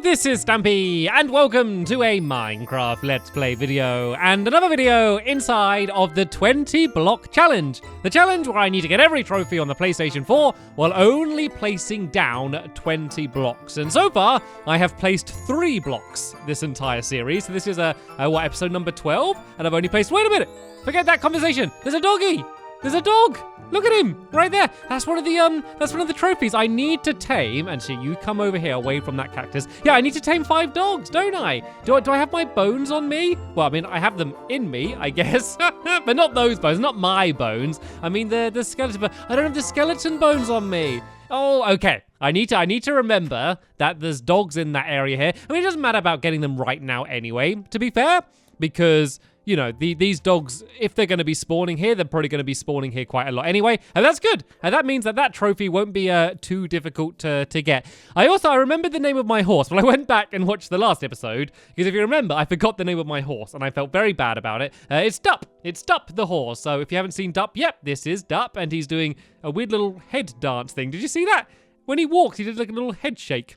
this is Stampy, and welcome to a Minecraft Let's Play video, and another video inside of the 20 block challenge. The challenge where I need to get every trophy on the PlayStation 4 while only placing down 20 blocks. And so far, I have placed 3 blocks this entire series. So this is episode number 12, and I've only placed, wait a minute, forget that conversation. There's a doggy. There's a dog. Look at him right there. That's one of the trophies I need to tame. And so you come over here away from that cactus. Yeah, I need to tame 5 dogs, don't I? Do I have my bones on me? Well, I mean, I have them in me, I guess. But not those bones, not my bones. I mean the skeleton, but I don't have the skeleton bones on me. Oh, okay. I need to remember that there's dogs in that area here. I mean, it doesn't matter about getting them right now anyway, to be fair, because you know, these dogs, if they're going to be spawning here, they're probably going to be spawning here quite a lot anyway. And that's good. And that means that trophy won't be too difficult to get. I remembered the name of my horse. Well, I went back and watched the last episode, because if you remember, I forgot the name of my horse, and I felt very bad about it. It's Dup. It's Dup the horse. So if you haven't seen Dup, yep, this is Dup, and he's doing a weird little head dance thing. Did you see that? When he walks, he did like a little head shake.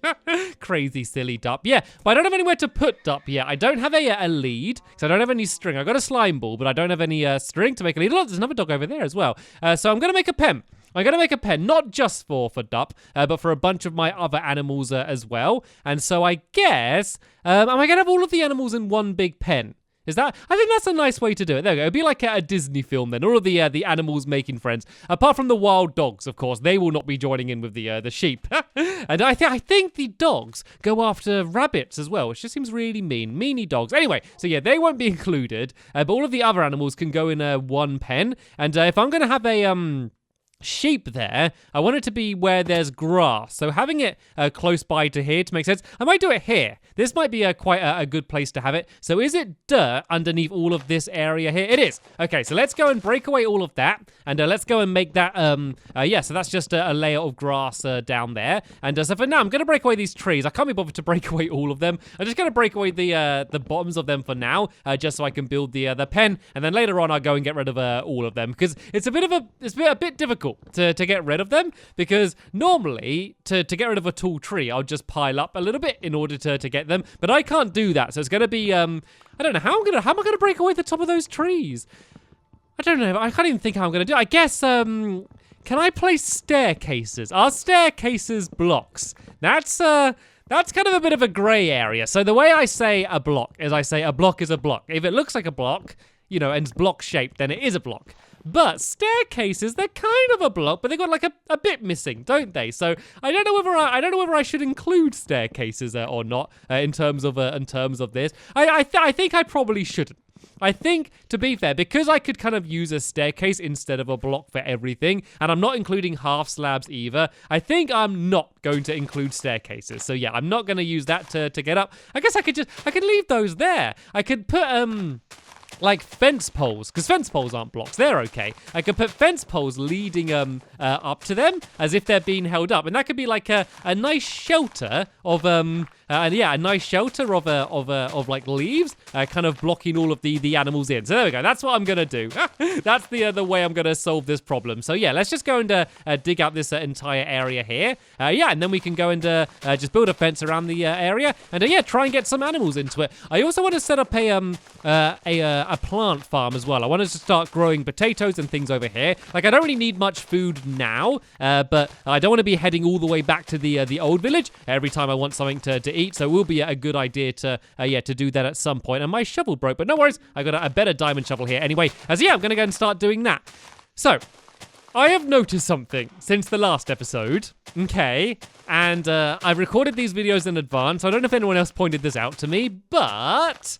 Crazy, silly Dup. Yeah, but I don't have anywhere to put Dup yet. I don't have a lead, because I don't have any string. I got a slime ball, but I don't have any string to make a lead. Look, there's another dog over there as well. So I'm going to make a pen. I'm going to make a pen, not just for Dup, but for a bunch of my other animals as well. And so I guess, am I going to have all of the animals in one big pen? I think that's a nice way to do it. There we go. It'd be like a Disney film then. All of the animals making friends. Apart from the wild dogs, of course. They will not be joining in with the sheep. And I think the dogs go after rabbits as well, which just seems really mean. Meanie dogs. Anyway, so yeah, they won't be included. But all of the other animals can go in one pen. And if I'm going to have a sheep there, I want it to be where there's grass, so having it close by to here to make sense. I might do it here. This might be quite a good place to have it. So is it dirt underneath all of this area here? It is. Okay, so let's go and break away all of that, and let's go and make that yeah, so that's just a layer of grass down there. And so for now, I'm going to break away these trees. I can't be bothered to break away all of them. I'm just going to break away the bottoms of them for now, just so I can build the pen, and then later on I'll go and get rid of all of them, because it's a bit difficult to get rid of them, because normally to get rid of a tall tree, I'll just pile up a little bit in order to get them, but I can't do that. So it's going to be I don't know how am I going to break away the top of those trees? I don't know. I can't even think how I'm going to do it. I guess can I place staircases? Are staircases blocks? That's kind of a bit of a gray area. So the way I say a block is I say a block is a block. If it looks like a block, you know, and it's block shaped, then it is a block. But staircases, they're kind of a block, but they got like a bit missing, don't they? So I don't know whether I should include staircases or not in terms of this. I think I probably shouldn't. I think, to be fair, because I could kind of use a staircase instead of a block for everything, and I'm not including half slabs either, I think I'm not going to include staircases. So yeah, I'm not going to use that to get up. I guess I could leave those there. I could put like fence poles, because fence poles aren't blocks, they're okay. I could put fence poles leading up to them as if they're being held up, and that could be like a nice shelter of a nice shelter of like leaves, kind of blocking all of the animals in. So there we go. That's what I'm gonna do. That's the way I'm gonna solve this problem. So yeah, let's just go and dig out this entire area here. Yeah, and then we can go and just build a fence around the area, and yeah, try and get some animals into it. I also want to set up a plant farm as well. I wanted to start growing potatoes and things over here. Like, I don't really need much food now, but I don't want to be heading all the way back to the old village every time I want something to eat. So it will be a good idea to do that at some point. And my shovel broke, but no worries. I got a better diamond shovel here anyway. As yeah, I'm gonna go and start doing that. So I have noticed something since the last episode, okay? And I've recorded these videos in advance, so I don't know if anyone else pointed this out to me, but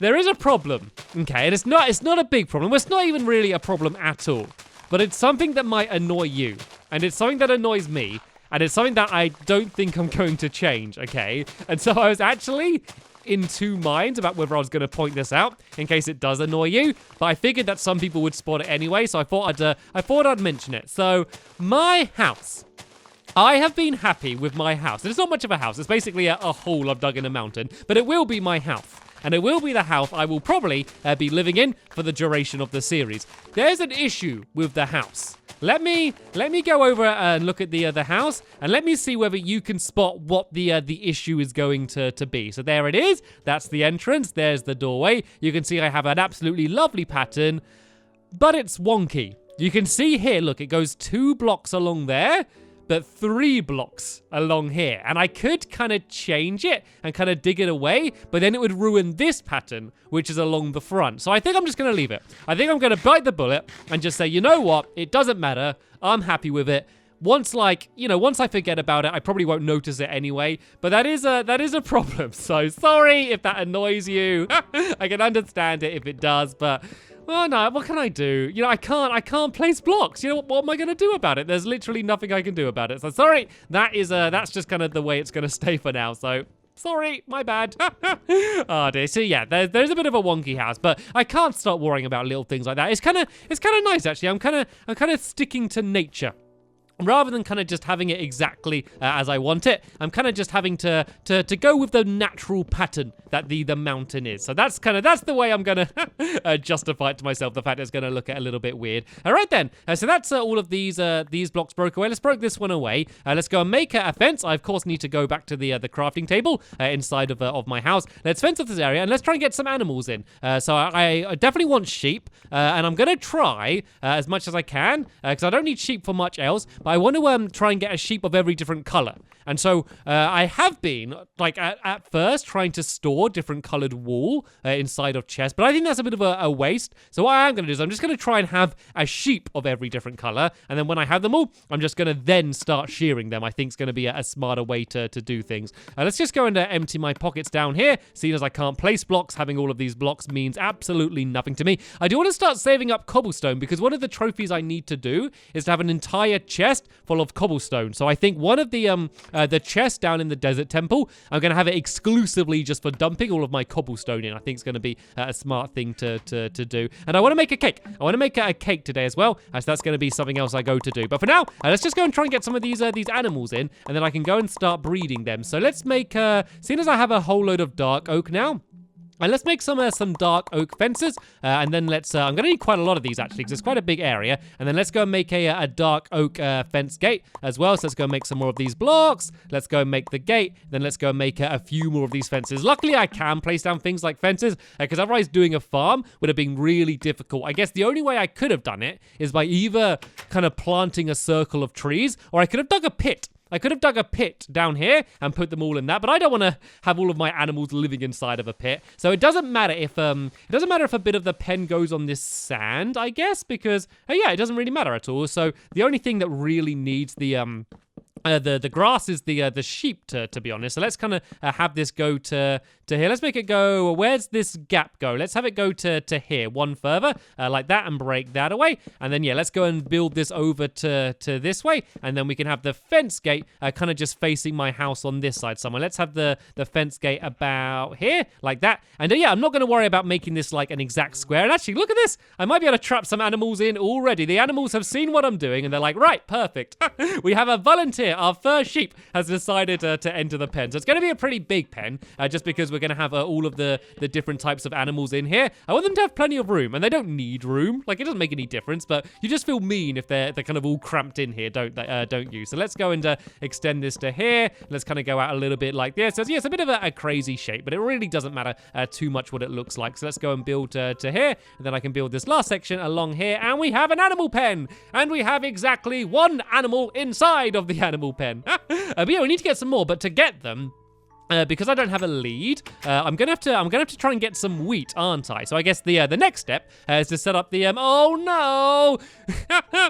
there is a problem, okay? And it's not a big problem. It's not even really a problem at all. But it's something that might annoy you, and it's something that annoys me, and it's something that I don't think I'm going to change, okay? And so I was actually in 2 minds about whether I was going to point this out in case it does annoy you, but I figured that some people would spot it anyway, so I thought I'd mention it. So my house. I have been happy with my house. And it's not much of a house. It's basically a hole I've dug in a mountain, but it will be my house. And it will be the house I will probably be living in for the duration of the series. There's an issue with the house. let me go over and look at the house, and let me see whether you can spot what the issue is going to be. So there it is. That's the entrance. There's the doorway. You can see I have an absolutely lovely pattern, but it's wonky. You can see here, look, it goes 2 blocks along there, but 3 blocks along here. And I could kind of change it and kind of dig it away, but then it would ruin this pattern, which is along the front. So I think I'm just going to leave it. I think I'm going to bite the bullet and just say, you know what? It doesn't matter. I'm happy with it. Once I forget about it, I probably won't notice it anyway, but that is a problem. So sorry if that annoys you. I can understand it if it does, but oh no, what can I do? I can't place blocks. What am I going to do about it? There's literally nothing I can do about it. So sorry, that's just kind of the way it's going to stay for now. So sorry, my bad. Oh dear. So yeah, there's a bit of a wonky house, but I can't stop worrying about little things like that. It's kind of nice actually. I'm kind of sticking to nature. Rather than kind of just having it exactly as I want it, I'm kind of just having to go with the natural pattern that the mountain is. So that's the way I'm gonna justify it to myself. The fact it's gonna look a little bit weird. All right then. So that's all of these blocks broke away. Let's break this one away. Let's go and make a fence. I of course need to go back to the crafting table inside of my house. Let's fence off this area and let's try and get some animals in. So I definitely want sheep, and I'm gonna try as much as I can because I don't need sheep for much else. But I want to try and get a sheep of every different color. And so I have been, like, at first trying to store different colored wool inside of chests, but I think that's a bit of a waste. So what I am going to do is I'm just going to try and have a sheep of every different color, and then when I have them all, I'm just going to then start shearing them. I think it's going to be a smarter way to do things. Let's just go and empty my pockets down here. Seeing as I can't place blocks, having all of these blocks means absolutely nothing to me. I do want to start saving up cobblestone, because one of the trophies I need to do is to have an entire chest full of cobblestone. So I think one of the chest down in the desert temple, I'm going to have it exclusively just for dumping all of my cobblestone in. I think it's going to be a smart thing to do. And I want to make a cake. I want to make a cake today as well, as that's going to be something else I go to do. But for now, let's just go and try and get some of these animals in, and then I can go and start breeding them. So let's make, seeing as I have a whole load of dark oak now, and let's make some dark oak fences, and then I'm going to need quite a lot of these actually, because it's quite a big area. And then let's go and make a dark oak fence gate as well. So let's go and make some more of these blocks. Let's go and make the gate. Then let's go and make a few more of these fences. Luckily, I can place down things like fences, because otherwise doing a farm would have been really difficult. I guess the only way I could have done it is by either kind of planting a circle of trees, or I could have dug a pit. I could have dug a pit down here and put them all in that, but I don't want to have all of my animals living inside of a pit. So it doesn't matter if a bit of the pen goes on this sand, I guess, because yeah, it doesn't really matter at all. So the only thing that really needs the grass is the sheep, to be honest. So let's kind of have this go to here. Let's make it go, where's this gap go? Let's have it go to here, one further, like that, and break that away. And then, yeah, let's go and build this over to this way. And then we can have the fence gate kind of just facing my house on this side somewhere. Let's have the fence gate about here, like that. And yeah, I'm not going to worry about making this like an exact square. And actually, look at this. I might be able to trap some animals in already. The animals have seen what I'm doing, and they're like, right, perfect. We have a volunteer. Our first sheep has decided to enter the pen. So it's going to be a pretty big pen, just because we're going to have all of the different types of animals in here. I want them to have plenty of room, and they don't need room. Like, it doesn't make any difference, but you just feel mean if they're kind of all cramped in here, don't you? So let's go and extend this to here. Let's kind of go out a little bit like this. So yeah, it's a bit of a crazy shape, but it really doesn't matter too much what it looks like. So let's go and build to here, and then I can build this last section along here, and we have an animal pen, and we have exactly one animal inside of the animal pen. But yeah, we need to get some more, but to get them, because I don't have a lead, I'm gonna have to try and get some wheat, aren't I? So I guess the next step is to set up the oh no,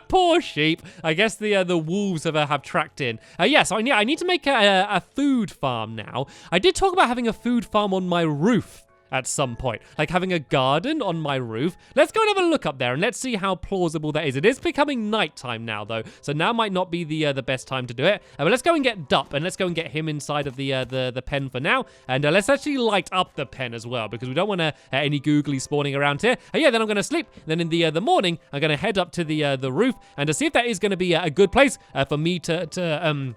poor sheep. I guess the wolves have tracked in. Yeah, so I need to make a food farm now. I did talk about having a food farm on my roof at some point, like having a garden on my roof. Let's go and have a look up there, and let's see how plausible that is. It is becoming nighttime now, though, so now might not be the best time to do it. But let's go and get Dup, and let's go and get him inside of the pen for now. And let's actually light up the pen as well, because we don't want any googly spawning around here. Yeah, then I'm going to sleep. Then in the morning, I'm going to head up to the roof and to see if that is going to be a good place for me to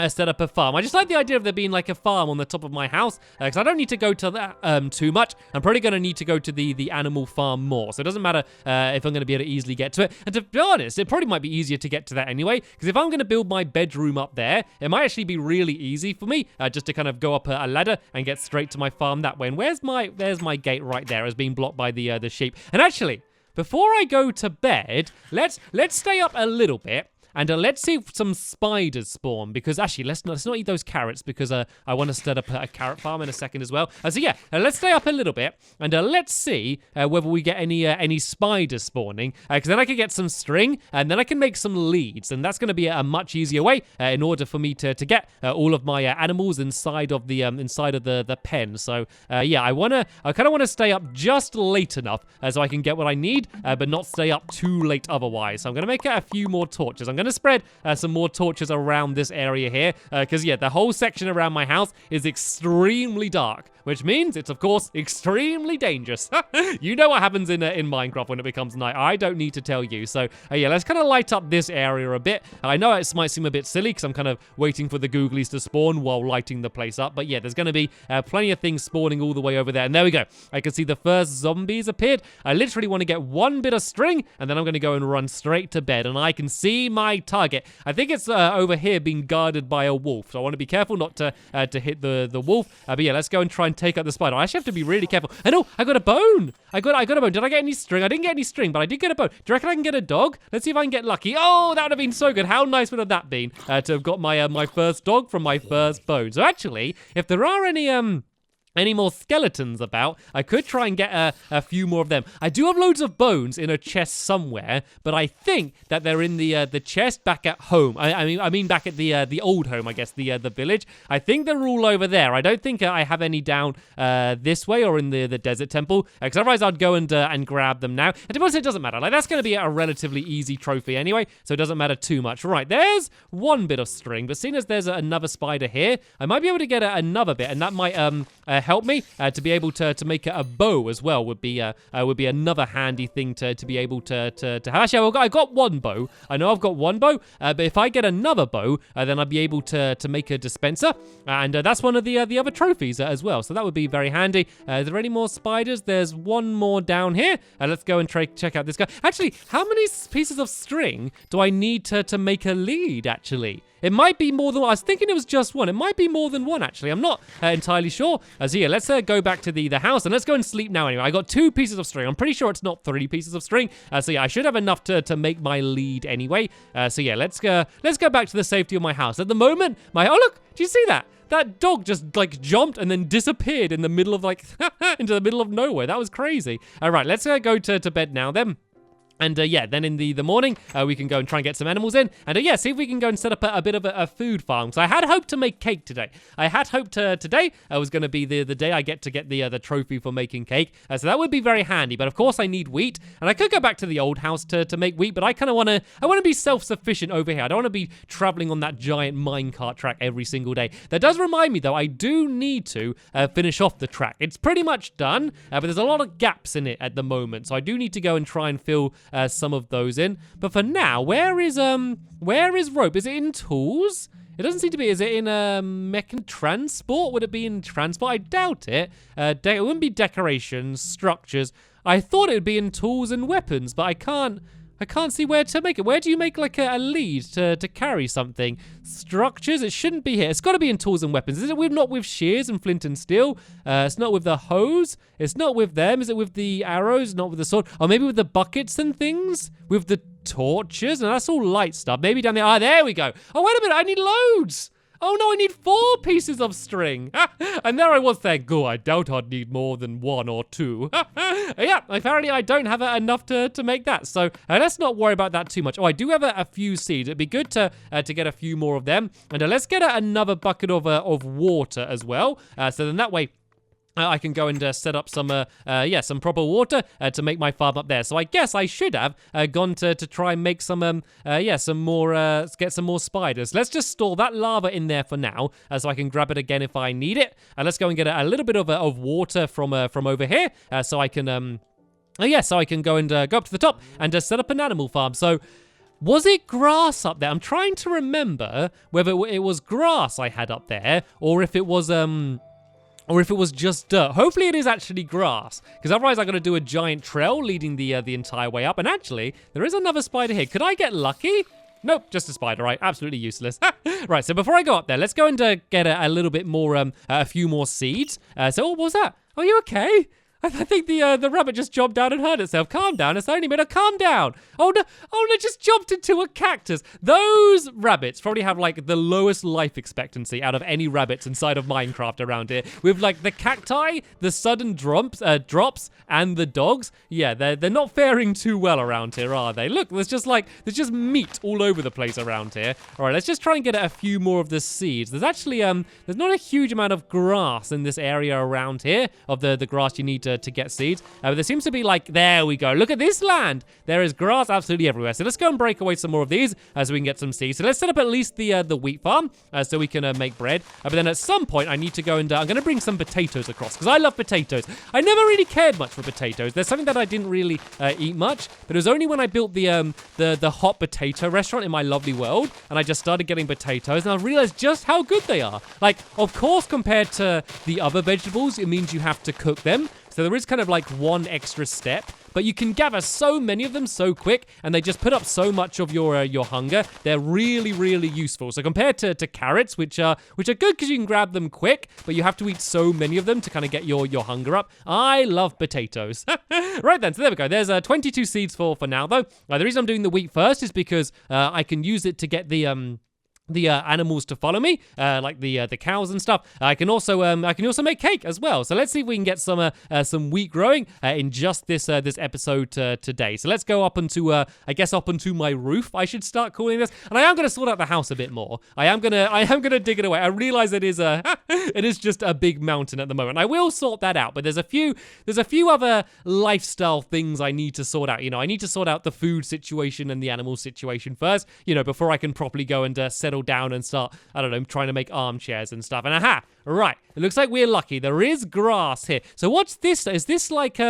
set up a farm. I just like the idea of there being like a farm on the top of my house, because I don't need to go to that too much. I'm probably going to need to go to the animal farm more, so it doesn't matter if I'm going to be able to easily get to it. And to be honest, it probably might be easier to get to that anyway, because if I'm going to build my bedroom up there, it might actually be really easy for me just to kind of go up a ladder and get straight to my farm that way. And there's my gate right there as being blocked by the sheep. And actually, before I go to bed, let's stay up a little bit. And let's see if some spiders spawn, because actually, let's not eat those carrots, because I want to set up a carrot farm in a second as well. So yeah, let's stay up a little bit, and let's see whether we get any spiders spawning, because then I can get some string, and then I can make some leads, and that's going to be a much easier way in order for me to get all of my animals inside of the pen. So yeah, I kind of want to stay up just late enough so I can get what I need, but not stay up too late otherwise. So I'm going to make a few more torches. I'm going to spread some more torches around this area here, because yeah, the whole section around my house is extremely dark, which means it's of course extremely dangerous. You know what happens in Minecraft when it becomes night. I don't need to tell you. So yeah, let's kind of light up this area a bit. I know it might seem a bit silly because I'm kind of waiting for the googlies to spawn while lighting the place up, but yeah, there's going to be plenty of things spawning all the way over there. And there we go. I can see the first zombies appeared. I literally want to get one bit of string, and then I'm going to go and run straight to bed, and I can see my target. I think it's over here being guarded by a wolf, so I want to be careful not to hit the wolf. But yeah, let's go and try and take out the spider. I actually have to be really careful. I know, I got a bone. I got a bone. Did I get any string? I didn't get any string, but I did get a bone. Do you reckon I can get a dog? Let's see if I can get lucky. Oh, that would have been so good. How nice would have that been to have got my first dog from my first bone? So actually, if there are any more skeletons about, I could try and get a few more of them. I do have loads of bones in a chest somewhere, but I think that they're in the chest back at home. I mean back at the old home, I guess, the village. I think they're all over there. I don't think I have any down this way or in the desert temple, because otherwise I'd go and grab them now. And to be honest, it doesn't matter. Like, that's going to be a relatively easy trophy anyway, so it doesn't matter too much. Right, there's one bit of string, but seeing as there's another spider here, I might be able to get another bit, and that might help me to be able to make a bow as well. Would be another handy thing to be able to have. Actually, I got one bow. I know I've got one bow, but if I get another bow, then I'll be able to make a dispenser, and that's one of the other trophies as well. So that would be very handy. Is there any more spiders? There's one more down here. Let's go and check out this guy. Actually, how many pieces of string do I need to make a lead? Actually, it might be more than one. I was thinking it was just one. It might be more than one, actually. I'm not entirely sure. So yeah, let's go back to the house, and let's go and sleep now anyway. I got 2 pieces of string. I'm pretty sure it's not 3 pieces of string. So yeah, I should have enough to make my lead anyway. So yeah, let's go back to the safety of my house. At the moment, oh look, do you see that? That dog just like jumped and then disappeared in the middle of into the middle of nowhere. That was crazy. All right, let's go to bed now then. And yeah, then in the morning, we can go and try and get some animals in. And yeah, see if we can go and set up a bit of a food farm. So I had hoped to make cake today. I had hoped today was going to be the day I get to get the trophy for making cake. So that would be very handy. But of course, I need wheat. And I could go back to the old house to make wheat. But I kind of want to be self-sufficient over here. I don't want to be traveling on that giant minecart track every single day. That does remind me, though, I do need to finish off the track. It's pretty much done, but there's a lot of gaps in it at the moment. So I do need to go and try and fill some of those in. But for now, where is rope? Is it in tools? It doesn't seem to be. Is it in transport? Would it be in transport? I doubt it. It wouldn't be decorations, structures. I thought it would be in tools and weapons, but I can't see where to make it. Where do you make like a lead to carry something? Structures? It shouldn't be here. It's got to be in tools and weapons. Is it not with shears and flint and steel? It's not with the hose. It's not with them. Is it with the arrows? Not with the sword? Or maybe with the buckets and things? With the torches? And that's all light stuff. Maybe down there. Ah, there we go. Oh, wait a minute. I need loads. Oh no, I need 4 pieces of string. And there I was thinking, oh, I doubt I'd need more than 1 or 2. Yeah, apparently I don't have enough to make that. So let's not worry about that too much. Oh, I do have a few seeds. It'd be good to get a few more of them. And let's get another bucket of water as well. So then that way, I can go and set up some proper water to make my farm up there. So I guess I should have gone to try and make some more, get some more spiders. Let's just store that lava in there for now, so I can grab it again if I need it. And let's go and get a little bit of water from over here, so I can, so I can go and go up to the top and set up an animal farm. So Was it grass up there? I'm trying to remember whether it was grass I had up there, or if it was just dirt. Hopefully it is actually grass, because otherwise I got to do a giant trail leading the entire way up. And actually, there is another spider here. Could I get lucky? Nope, just a spider, right? Absolutely useless. Right, so before I go up there, let's go and get a little bit more, a few more seeds. So, what was that? Are you okay? I think the rabbit just jumped down and hurt itself. Calm down, it's only a calm down. Oh no, it just jumped into a cactus. Those rabbits probably have like the lowest life expectancy out of any rabbits inside of Minecraft around here. With like the cacti, the sudden drops, and the dogs. Yeah, they're not faring too well around here, are they? Look, there's just meat all over the place around here. All right, let's just try and get a few more of the seeds. There's actually there's not a huge amount of grass in this area around here of the grass you need to get seeds. But there seems to be like, there we go. Look at this land. There is grass absolutely everywhere. So let's go and break away some more of these so we can get some seeds. So let's set up at least the wheat farm so we can make bread. But then at some point I need to go and I'm going to bring some potatoes across because I love potatoes. I never really cared much for potatoes. There's something that I didn't really eat much, but it was only when I built the hot potato restaurant in my lovely world and I just started getting potatoes and I realized just how good they are. Like, of course, compared to the other vegetables, it means you have to cook them. So there is kind of like one extra step, but you can gather so many of them so quick, and they just put up so much of your hunger. They're really, really useful. So compared to carrots, which are good because you can grab them quick, but you have to eat so many of them to kind of get your hunger up. I love potatoes. Right then, so there we go. There's 22 seeds for now, though. The reason I'm doing the wheat first is because I can use it to get the animals to follow me, like the cows and stuff. I can also make cake as well. So let's see if we can get some wheat growing in just this episode today. So let's go up onto my roof. I should start calling this, and I am going to sort out the house a bit more. I am gonna dig it away. I realize it is just a big mountain at the moment. I will sort that out, but there's a few other lifestyle things I need to sort out. You know, I need to sort out the food situation and the animal situation first. You know, before I can properly go and settle down and start, I don't know, trying to make armchairs and stuff. And right, it looks like we're lucky. There is grass here. So what's this? Is this like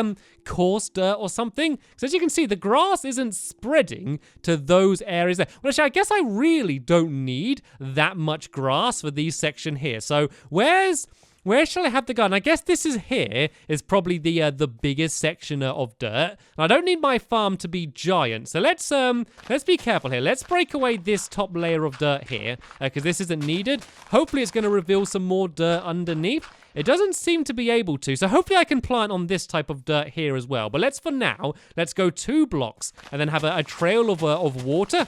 coarse dirt or something? Because as you can see, the grass isn't spreading to those areas there. Well, actually, I guess I really don't need that much grass for these section here. So where shall I have the garden? I guess this is probably the biggest section of dirt. And I don't need my farm to be giant. So let's be careful here. Let's break away this top layer of dirt here because this isn't needed. Hopefully it's going to reveal some more dirt underneath. It doesn't seem to be able to. So hopefully I can plant on this type of dirt here as well. But let's go 2 blocks and then have a trail of water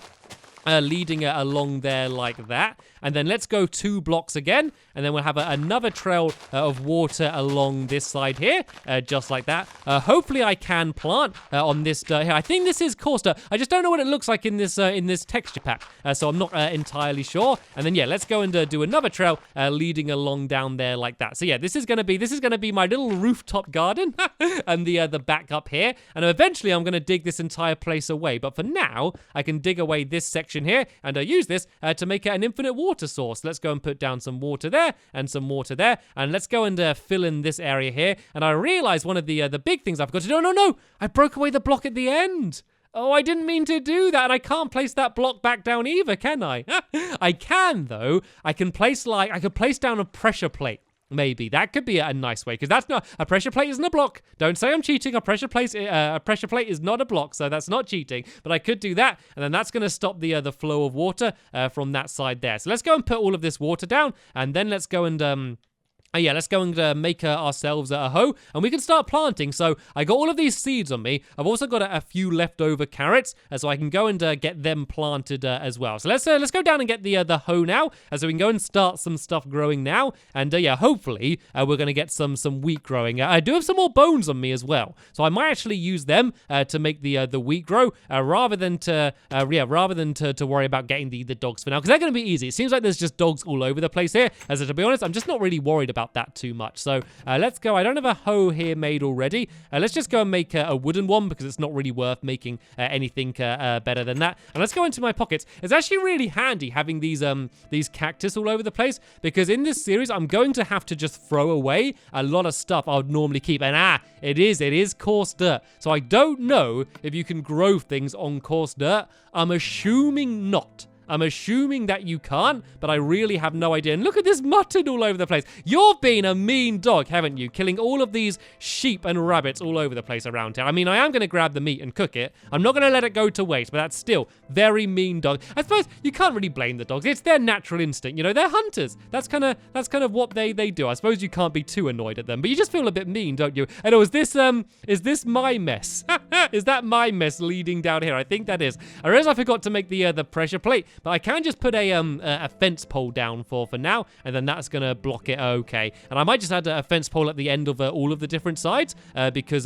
leading it along there like that. And then let's go 2 blocks again, and then we'll have another trail of water along this side here, just like that. Hopefully I can plant on this dirt here. I think this is coarse dirt. I just don't know what it looks like in this texture pack, so I'm not entirely sure. And then yeah, let's go and do another trail leading along down there like that. So yeah, this is gonna be my little rooftop garden, and the back up here. And eventually I'm gonna dig this entire place away. But for now, I can dig away this section here and use this to make it an infinite water source. Let's go and put down some water there and some water there, and let's go and fill in this area here. And I realized one of the big things I've got to do. No, I broke away the block at the end. Oh, I didn't mean to do that, and I can't place that block back down either, can I? I can though. I could place down a pressure plate. Maybe that could be a nice way, because that's not a pressure plate isn't a block. Don't say I'm cheating. A pressure plate is not a block, so that's not cheating. But I could do that, and then that's going to stop the flow of water from that side there. So let's go and put all of this water down, and then let's go and let's go and make ourselves a hoe, and we can start planting. So I got all of these seeds on me. I've also got a few leftover carrots, so I can go and get them planted as well. So let's go down and get the hoe now, so we can go and start some stuff growing now. And hopefully we're going to get some wheat growing. I do have some more bones on me as well, so I might actually use them to make the wheat grow rather than to worry about getting the dogs for now, because they're going to be easy. It seems like there's just dogs all over the place here. As to be honest, I'm just not really worried about about that too much. So let's go. I don't have a hoe here made already. Let's just go and make a wooden one because it's not really worth making anything better than that. And let's go into my pockets. It's actually really handy having these cactus all over the place because in this series, I'm going to have to just throw away a lot of stuff I would normally keep. And it is coarse dirt. So I don't know if you can grow things on coarse dirt. I'm assuming not. I'm assuming that you can't, but I really have no idea. And look at this mutton all over the place. You've been a mean dog, haven't you? Killing all of these sheep and rabbits all over the place around here. I mean, I am going to grab the meat and cook it. I'm not going to let it go to waste, but that's still very mean dog. I suppose you can't really blame the dogs. It's their natural instinct. You know, they're hunters. That's kind of what they do. I suppose you can't be too annoyed at them, but you just feel a bit mean, don't you? And is this my mess? Is that my mess leading down here? I think that is. I realize I forgot to make the pressure plate. But I can just put a fence pole down for now, and then that's going to block it okay. And I might just add a fence pole at the end of all of the different sides because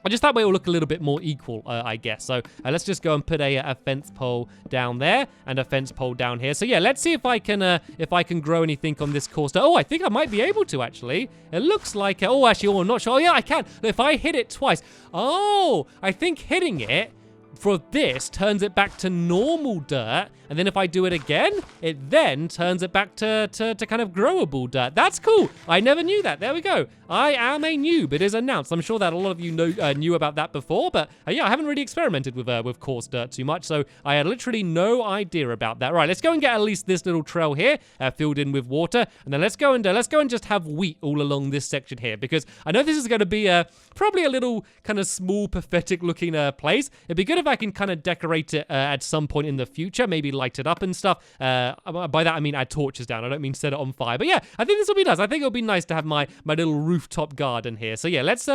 just that way it'll look a little bit more equal, I guess. So let's just go and put a fence pole down there and a fence pole down here. So yeah, let's see if I can grow anything on this course. Oh, I think I might be able to actually. It looks like, actually, I'm not sure. Oh yeah, I can. If I hit it twice. Oh, I think hitting it for this turns it back to normal dirt, and then if I do it again, it then turns it back to kind of growable dirt. That's cool. I never knew that. There we go. I am a noob. It is announced. I'm sure that a lot of you knew about that before, but yeah, I haven't really experimented with coarse dirt too much, so I had literally no idea about that. Right, let's go and get at least this little trail here filled in with water, and then let's go and just have wheat all along this section here, because I know this is going to be probably a little kind of small, pathetic looking place. It'd be good if I can kind of decorate it at some point in the future, maybe light it up and stuff. By that I mean add torches down. I don't mean set it on fire. But yeah, I think this will be nice. I think it'll be nice to have my little rooftop garden here. So yeah, let's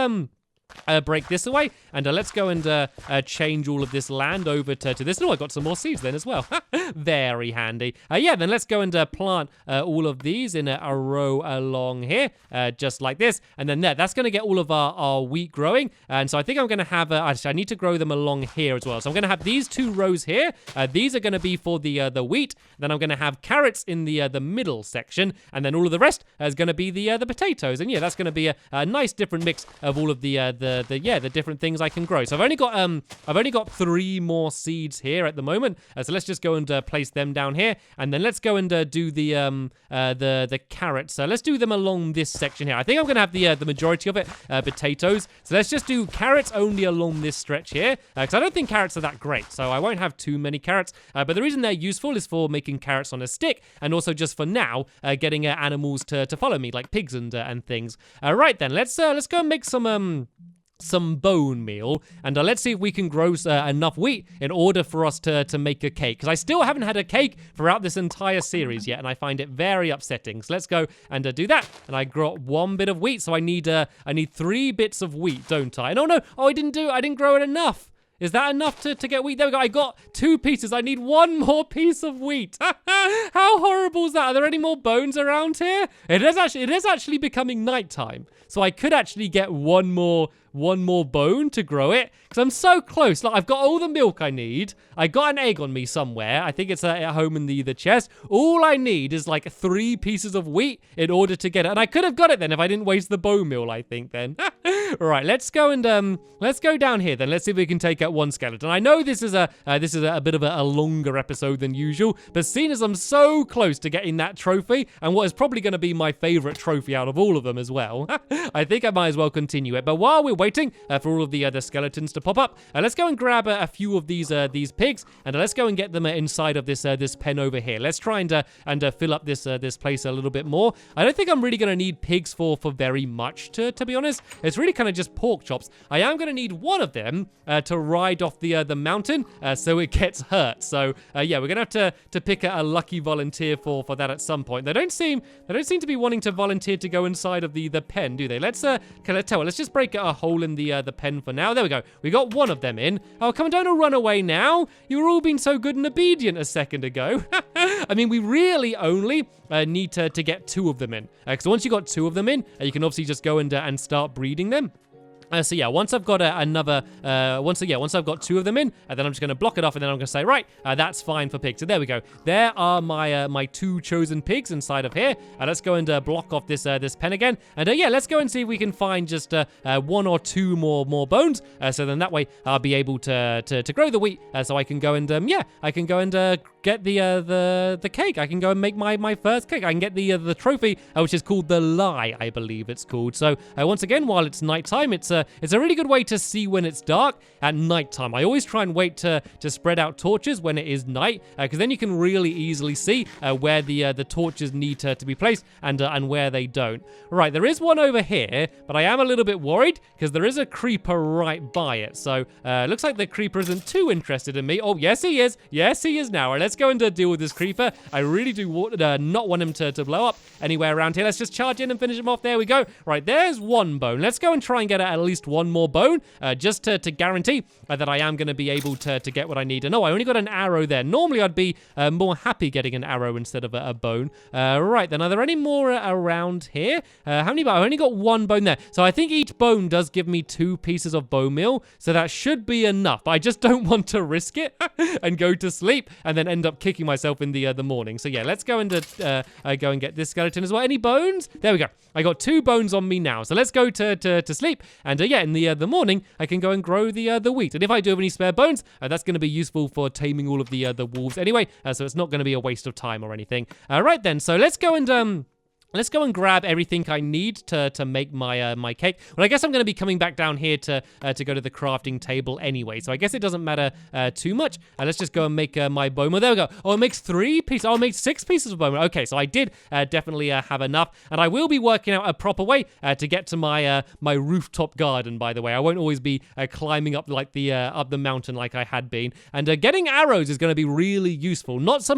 break this away, and let's go and change all of this land over to this. Oh, I got some more seeds then as well. Very handy. Yeah, then let's go and plant all of these in a row along here, just like this. And then that's going to get all of our wheat growing. And so I think I'm going to have, actually, I need to grow them along here as well. So I'm going to have these two rows here. These are going to be for the wheat. Then I'm going to have carrots in the middle section. And then all of the rest is going to be the potatoes. And yeah, that's going to be a nice different mix of all of the different things I can grow. So I've only got 3 more seeds here at the moment. So let's just go and place them down here, and then let's go and do the carrots. So let's do them along this section here. I think I'm gonna have the majority of it potatoes. So let's just do carrots only along this stretch here, because I don't think carrots are that great. So I won't have too many carrots. But the reason they're useful is for making carrots on a stick, and also just for now getting animals to follow me, like pigs and things. Right then, let's go and make some bone meal, and let's see if we can grow enough wheat in order for us to make a cake, because I still haven't had a cake throughout this entire series yet, and I find it very upsetting. So let's go and do that. And I got 1 bit of wheat, so I need 3 bits of wheat, don't I? No, I didn't grow it enough. Is that enough to get wheat? There we go. I got 2 pieces. I need 1 more piece of wheat. How horrible is that? Are there any more bones around here? It is actually becoming nighttime, so I could actually get one more bone to grow it, because I'm so close. Like, I've got all the milk I need. I got an egg on me somewhere. I think it's at home in the chest. All I need is like 3 pieces of wheat in order to get it, and I could have got it then if I didn't waste the bone meal, I think then. Right, let's go down here then. Let's see if we can take out 1 skeleton. I know this is a bit of a longer episode than usual, but seeing as I'm so close to getting that trophy, and what is probably going to be my favorite trophy out of all of them as well, I think I might as well continue it. But while we're waiting for all of the skeletons to pop up, let's go and grab a few of these pigs, and let's go and get them inside of this pen over here. Let's try and fill up this place a little bit more. I don't think I'm really going to need pigs for very much, to be honest. It's really kind of just pork chops. I am going to need 1 of them to ride off the mountain so it gets hurt. So yeah, we're going to have to pick a lucky volunteer for that at some point. They don't seem to be wanting to volunteer to go inside of the pen, do they? Let's just break a hole in the pen for now. There we go. We got 1 of them in. Oh, come on, don't all run away now. You were all being so good and obedient a second ago. I mean, we really only need to get 2 of them in. Because once you got 2 of them in, you can obviously just go and start breeding them. So yeah, once I've got once I've got 2 of them in, then I'm just going to block it off, and then I'm going to say, right, that's fine for pigs. So there we go. There are my 2 chosen pigs inside of here. Let's go and block off this pen again, and yeah, let's go and see if we can find just 1 or 2 more bones. So then that way I'll be able to grow the wheat. So I can go and get the cake. I can go and make my first cake. I can get the trophy, which is called the lie, I believe it's called. So once again, while it's nighttime, it's a really good way to see when it's dark at nighttime. I always try and wait to spread out torches when it is night, because then you can really easily see where the torches need to be placed and where they don't. Right, there is one over here, but I am a little bit worried because there is a creeper right by it. So looks like the creeper isn't too interested in me. Oh, yes he is. Yes he is now. All right, let's go and deal with this creeper. I really do not want him to blow up anywhere around here. Let's just charge in and finish him off. There we go. Right, there's 1 bone. Let's go and try and get at least 1 more bone, just to guarantee that I am going to be able to get what I need. And oh, I only got an arrow there. Normally I'd be more happy getting an arrow instead of a bone. Right, then are there any more around here? How many? I only got 1 bone there. So I think each bone does give me 2 pieces of bone meal, so that should be enough. But I just don't want to risk it and go to sleep and then end up kicking myself in the morning. So yeah, let's go and go and get this skeleton as well. Any bones? There we go. I got 2 bones on me now. So let's go to sleep. And yeah, in the morning, I can go and grow the wheat. And if I do have any spare bones, that's going to be useful for taming all of the wolves anyway. So it's not going to be a waste of time or anything. Right then, so let's go and grab everything I need to make my cake. Well, I guess I'm going to be coming back down here to go to the crafting table anyway, so I guess it doesn't matter too much. Let's just go and make my bone meal. There we go. Oh, it makes 3 pieces. Oh, it makes 6 pieces of bone meal. Okay, so I did definitely have enough, and I will be working out a proper way to get to my rooftop garden, by the way. I won't always be climbing up like up the mountain like I had been, and getting arrows is going to be really useful. Not so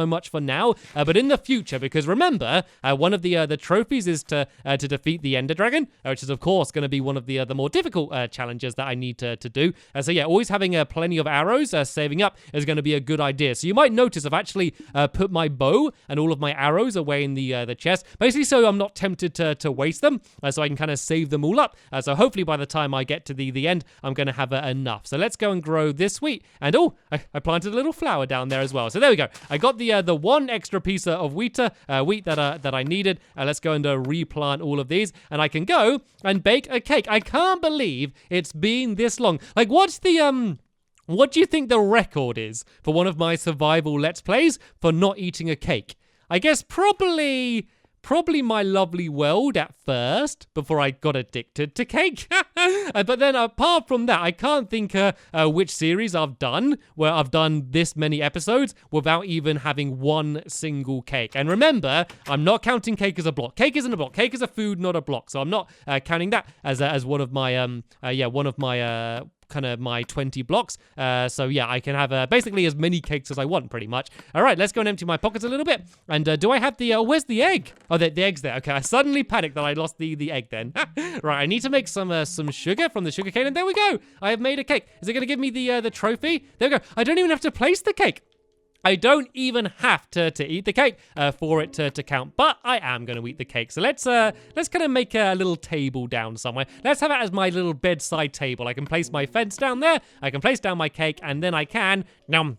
much for now, but in the future, because remember, one of the trophies is to defeat the Ender Dragon, which is of course going to be one of the more difficult challenges that I need to do. So yeah, always having plenty of arrows saving up is going to be a good idea. So you might notice I've actually put my bow and all of my arrows away in the chest, basically so I'm not tempted to waste them, so I can kind of save them all up. So hopefully by the time I get to the end, I'm going to have enough. So let's go and grow this wheat. And oh, I planted a little flower down there as well. So there we go. I got the 1 extra piece of wheat that I needed. Let's go and replant all of these, and I can go and bake a cake. I can't believe it's been this long. Like, what do you think the record is for one of my survival Let's Plays for not eating a cake? I guess probably My Lovely World at first, before I got addicted to cake. But then apart from that, I can't think which series I've done where I've done this many episodes without even having 1 single cake. And remember, I'm not counting cake as a block. Cake isn't a block. Cake is a food, not a block. So I'm not counting that as one of my kind of my 20 blocks. So yeah, I can have basically as many cakes as I want, pretty much. All right, let's go and empty my pockets a little bit. And do I have where's the egg? Oh, the egg's there. Okay, I suddenly panicked that I lost the egg then. Right, I need to make some sugar from the sugar cane, and there we go. I have made a cake. Is it going to give me the trophy? There we go. I don't even have to place the cake. I don't even have to eat the cake for it to count, but I am going to eat the cake. So let's kind of make a little table down somewhere. Let's have it as my little bedside table. I can place my fence down there. I can place down my cake, and then I can nom.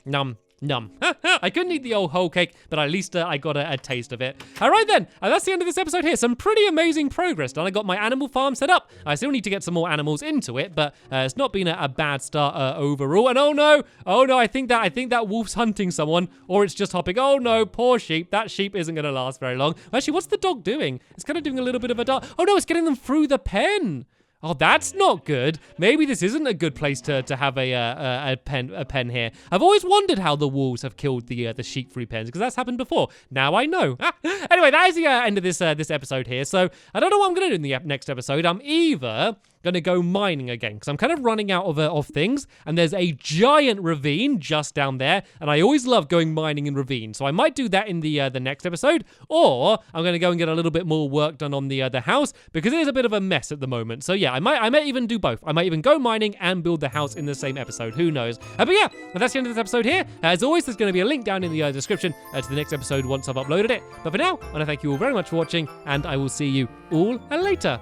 I couldn't eat the whole cake, but at least I got a taste of it. All right then, that's the end of this episode here. Some pretty amazing progress done. I got my animal farm set up. I still need to get some more animals into it, but it's not been a bad start overall. And oh no, I think that wolf's hunting someone, or it's just hopping. Oh no, poor sheep. That sheep isn't going to last very long. Actually, what's the dog doing? It's kind of doing a little bit of a dart. Oh no, it's getting them through the pen. Oh, that's not good. Maybe this isn't a good place to have a pen here. I've always wondered how the wolves have killed the sheep through pens, because that's happened before. Now I know. Anyway, that is the end of this episode here. So I don't know what I'm going to do in the next episode. I'm either going to go mining again, because I'm kind of running out of things, and there's a giant ravine just down there, and I always love going mining in ravines. So I might do that in the next episode, or I'm going to go and get a little bit more work done on the house, because it is a bit of a mess at the moment. So yeah, I might even do both. I might even go mining and build the house in the same episode. Who knows? But yeah, that's the end of this episode here. As always, there's going to be a link down in the description to the next episode once I've uploaded it. But for now, I want to thank you all very much for watching, and I will see you all later.